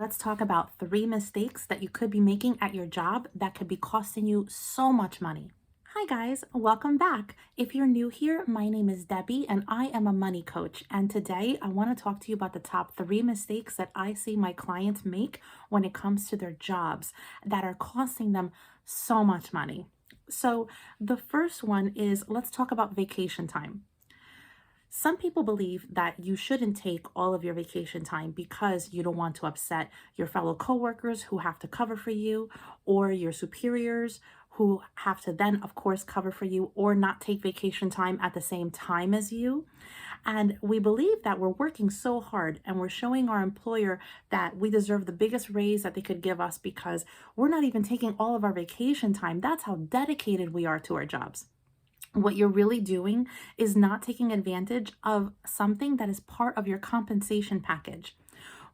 Let's talk about 3 mistakes that you could be making at your job that could be costing you so much money. Hi, guys, welcome back. If you're new here, my name is Debbie and I am a money coach. And today I want to talk to you about the top 3 mistakes that I see my clients make when it comes to their jobs that are costing them so much money. So, the first one is let's talk about vacation time. Some people believe that you shouldn't take all of your vacation time because you don't want to upset your fellow coworkers who have to cover for you, or your superiors who have to then, of course, cover for you or not take vacation time at the same time as you. And we believe that we're working so hard and we're showing our employer that we deserve the biggest raise that they could give us because we're not even taking all of our vacation time. That's how dedicated we are to our jobs. What you're really doing is not taking advantage of something that is part of your compensation package.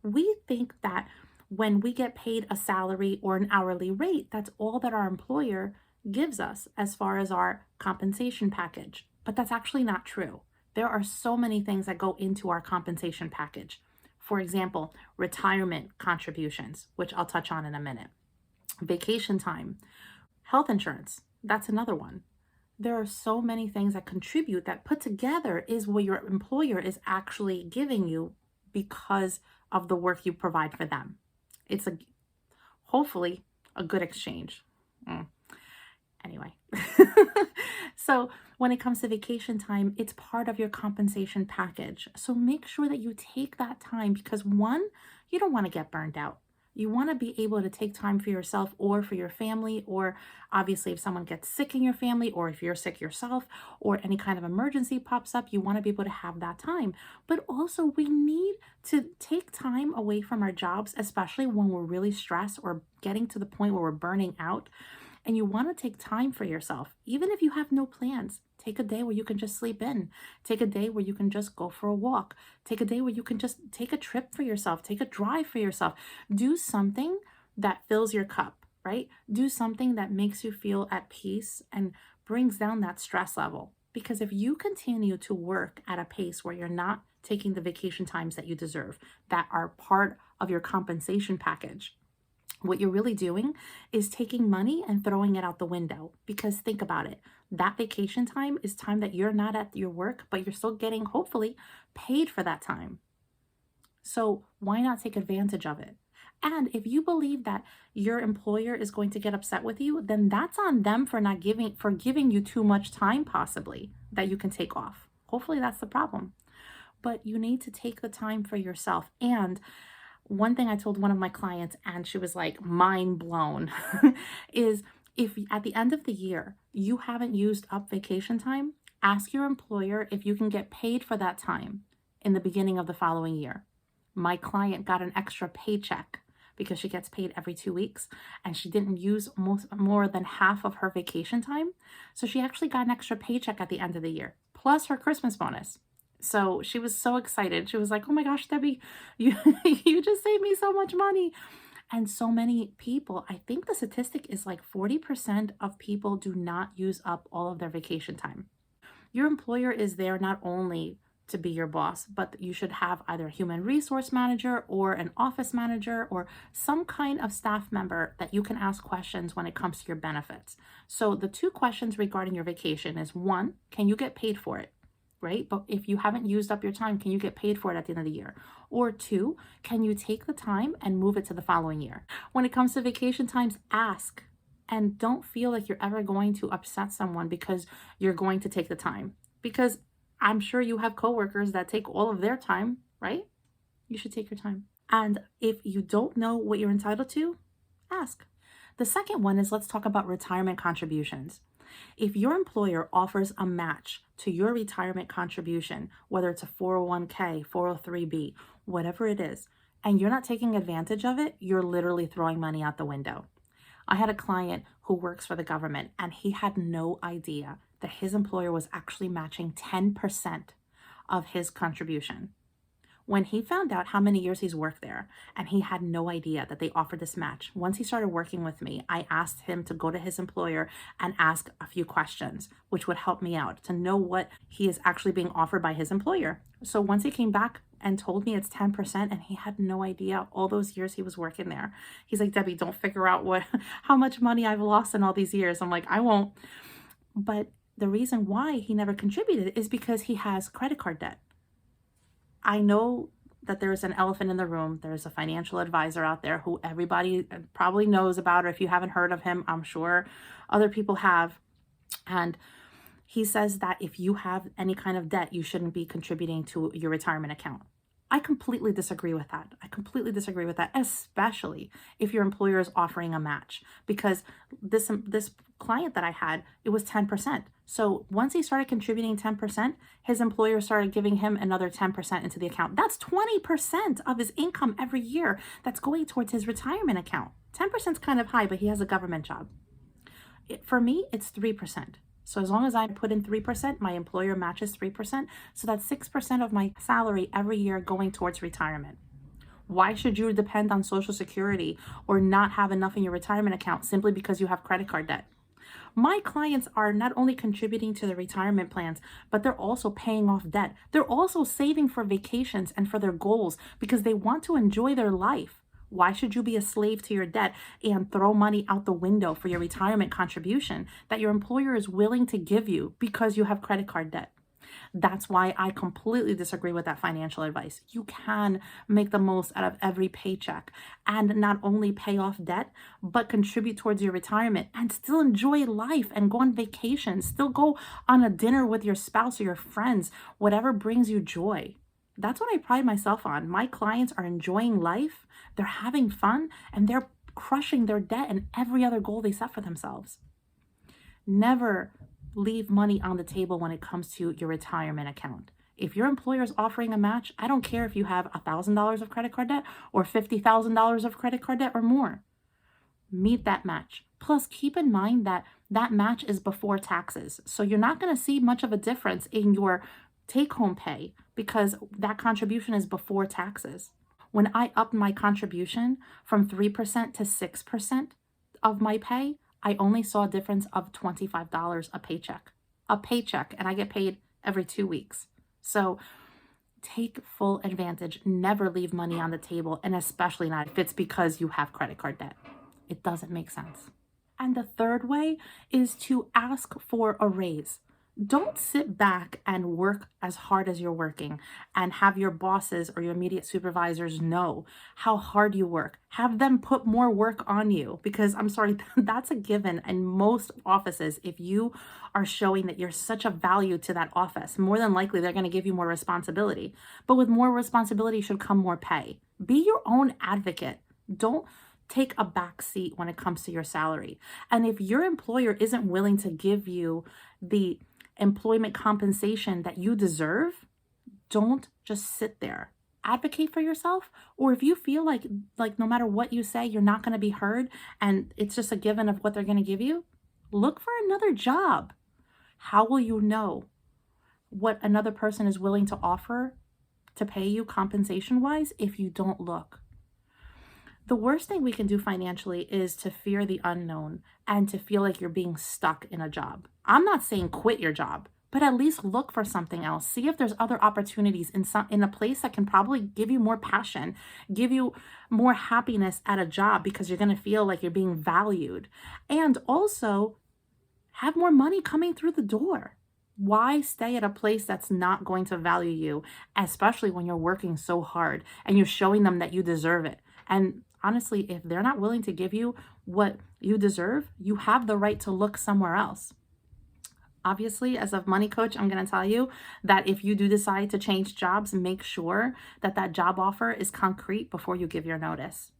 We think that when we get paid a salary or an hourly rate, that's all that our employer gives us as far as our compensation package. But that's actually not true. There are so many things that go into our compensation package. For example, retirement contributions, which I'll touch on in a minute, vacation time, health insurance, that's another one. There are so many things that contribute that put together is what your employer is actually giving you because of the work you provide for them. It's hopefully a good exchange. Anyway, so when it comes to vacation time, it's part of your compensation package. So make sure that you take that time because one, you don't want to get burned out. You want to be able to take time for yourself or for your family, or obviously if someone gets sick in your family, or if you're sick yourself, or any kind of emergency pops up, you want to be able to have that time. But also, we need to take time away from our jobs, especially when we're really stressed or getting to the point where we're burning out. And you want to take time for yourself, even if you have no plans. Take a day where you can just sleep in. Take a day where you can just go for a walk. Take a day where you can just take a trip for yourself. Take a drive for yourself. Do something that fills your cup, right? Do something that makes you feel at peace and brings down that stress level. Because if you continue to work at a pace where you're not taking the vacation times that you deserve, that are part of your compensation package, what you're really doing is taking money and throwing it out the window. Because think about it. That vacation time is time that you're not at your work, but you're still getting, hopefully, paid for that time. So why not take advantage of it? And if you believe that your employer is going to get upset with you, then that's on them for not giving you too much time, possibly, that you can take off. Hopefully that's the problem. But you need to take the time for yourself. And one thing I told one of my clients, and she was like mind blown, is if at the end of the year you haven't used up vacation time, ask your employer if you can get paid for that time in the beginning of the following year. My client got an extra paycheck because she gets paid every 2 weeks and she didn't use more than half of her vacation time. So she actually got an extra paycheck at the end of the year, plus her Christmas bonus. So she was so excited. She was like, "Oh my gosh, Debbie, you you just saved me so much money." And so many people, I think the statistic is like 40% of people do not use up all of their vacation time. Your employer is there not only to be your boss, but you should have either a human resource manager or an office manager or some kind of staff member that you can ask questions when it comes to your benefits. So the 2 questions regarding your vacation is one, can you get paid for it? Right? But if you haven't used up your time, can you get paid for it at the end of the year? Or two, can you take the time and move it to the following year? When it comes to vacation times, ask. And don't feel like you're ever going to upset someone because you're going to take the time. Because I'm sure you have coworkers that take all of their time, right? You should take your time. And if you don't know what you're entitled to, ask. The second one is let's talk about retirement contributions. If your employer offers a match to your retirement contribution, whether it's a 401k, 403b, whatever it is, and you're not taking advantage of it, you're literally throwing money out the window. I had a client who works for the government and he had no idea that his employer was actually matching 10% of his contribution. When he found out how many years he's worked there, and he had no idea that they offered this match, once he started working with me, I asked him to go to his employer and ask a few questions, which would help me out to know what he is actually being offered by his employer. So once he came back and told me it's 10%, and he had no idea all those years he was working there. He's like, Debbie, don't figure out what how much money I've lost in all these years. I'm like, I won't. But the reason why he never contributed is because he has credit card debt. I know that there's an elephant in the room. There's a financial advisor out there who everybody probably knows about, or if you haven't heard of him, I'm sure other people have. And he says that if you have any kind of debt, you shouldn't be contributing to your retirement account. I completely disagree with that. I completely disagree with that, especially if your employer is offering a match. Because this client that I had, it was 10%. So once he started contributing 10%, his employer started giving him another 10% into the account. That's 20% of his income every year that's going towards his retirement account. 10% is kind of high, but he has a government job. For me, it's 3%. So as long as I put in 3%, my employer matches 3%. So that's 6% of my salary every year going towards retirement. Why should you depend on Social Security or not have enough in your retirement account simply because you have credit card debt? My clients are not only contributing to the retirement plans, but they're also paying off debt. They're also saving for vacations and for their goals because they want to enjoy their life. Why should you be a slave to your debt and throw money out the window for your retirement contribution that your employer is willing to give you because you have credit card debt? That's why I completely disagree with that financial advice. You can make the most out of every paycheck and not only pay off debt, but contribute towards your retirement and still enjoy life and go on vacation, still go on a dinner with your spouse or your friends, whatever brings you joy. That's what I pride myself on. My clients are enjoying life, they're having fun, and they're crushing their debt and every other goal they set for themselves. Never leave money on the table when it comes to your retirement account. If your employer is offering a match, I don't care if you have $1,000 of credit card debt or $50,000 of credit card debt or more. Meet that match. Plus, keep in mind that that match is before taxes. So you're not going to see much of a difference in your take-home pay because that contribution is before taxes. When I upped my contribution from 3% to 6% of my pay, I only saw a difference of $25 a paycheck. A paycheck, and I get paid every 2 weeks. So take full advantage. Never leave money on the table, and especially not if it's because you have credit card debt. It doesn't make sense. And the third way is to ask for a raise. Don't sit back and work as hard as you're working and have your bosses or your immediate supervisors know how hard you work. Have them put more work on you because I'm sorry, that's a given in most offices. If you are showing that you're such a value to that office, more than likely they're going to give you more responsibility. But with more responsibility should come more pay. Be your own advocate. Don't take a back seat when it comes to your salary. And if your employer isn't willing to give you the employment compensation that you deserve, don't just sit there. Advocate for yourself. Or if you feel like no matter what you say, you're not going to be heard and it's just a given of what they're going to give you, look for another job. How will you know what another person is willing to offer to pay you compensation wise if you don't look? The worst thing we can do financially is to fear the unknown and to feel like you're being stuck in a job. I'm not saying quit your job, but at least look for something else. See if there's other opportunities in a place that can probably give you more passion, give you more happiness at a job because you're going to feel like you're being valued. And also have more money coming through the door. Why stay at a place that's not going to value you, especially when you're working so hard and you're showing them that you deserve it? And honestly, if they're not willing to give you what you deserve, you have the right to look somewhere else. Obviously, as a money coach, I'm going to tell you that if you do decide to change jobs, make sure that that job offer is concrete before you give your notice.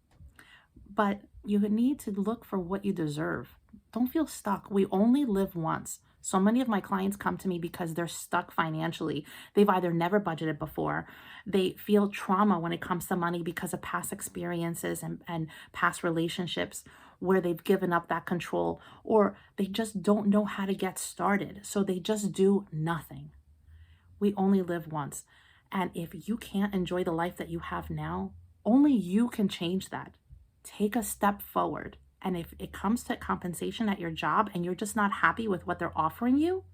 But you need to look for what you deserve. Don't feel stuck. We only live once. So many of my clients come to me because they're stuck financially. They've either never budgeted before, they feel trauma when it comes to money because of past experiences and past relationships where they've given up that control, or they just don't know how to get started. So they just do nothing. We only live once. And if you can't enjoy the life that you have now, only you can change that. Take a step forward. And if it comes to compensation at your job and you're just not happy with what they're offering you,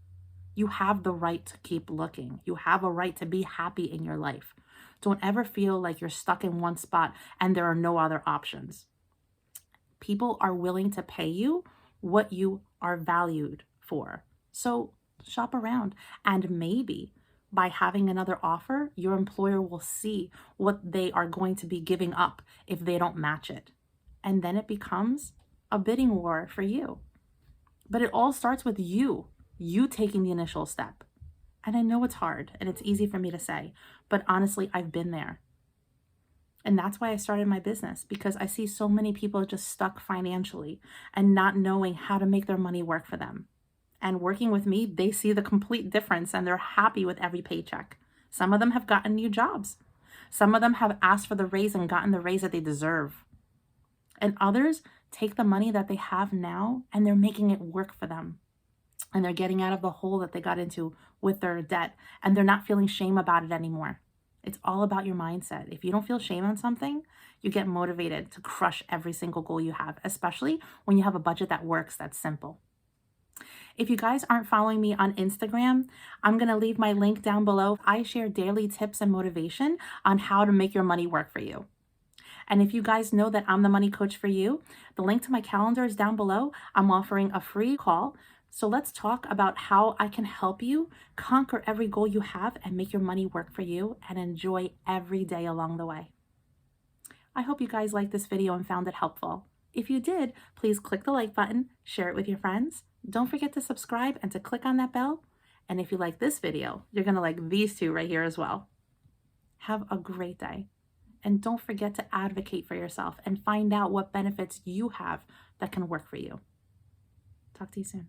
You have the right to keep looking. You have a right to be happy in your life. Don't ever feel like you're stuck in one spot and there are no other options. People are willing to pay you what you are valued for. So shop around, and maybe by having another offer, your employer will see what they are going to be giving up if they don't match it. And then it becomes a bidding war for you. But it all starts with you taking the initial step. And I know it's hard and it's easy for me to say, but honestly, I've been there. And that's why I started my business, because I see so many people just stuck financially and not knowing how to make their money work for them. And working with me, they see the complete difference and they're happy with every paycheck. Some of them have gotten new jobs. Some of them have asked for the raise and gotten the raise that they deserve. And others take the money that they have now and they're making it work for them. And they're getting out of the hole that they got into with their debt, and they're not feeling shame about it anymore. It's all about your mindset. If you don't feel shame on something, you get motivated to crush every single goal you have, especially when you have a budget that works, that's simple. If you guys aren't following me on Instagram, I'm going to leave my link down below. I share daily tips and motivation on how to make your money work for you. And if you guys know that I'm the money coach for you, the link to my calendar is down below. I'm offering a free call. So let's talk about how I can help you conquer every goal you have and make your money work for you and enjoy every day along the way. I hope you guys liked this video and found it helpful. If you did, please click the like button, share it with your friends. Don't forget to subscribe and to click on that bell. And if you like this video, you're going to like these two right here as well. Have a great day. And don't forget to advocate for yourself and find out what benefits you have that can work for you. Talk to you soon.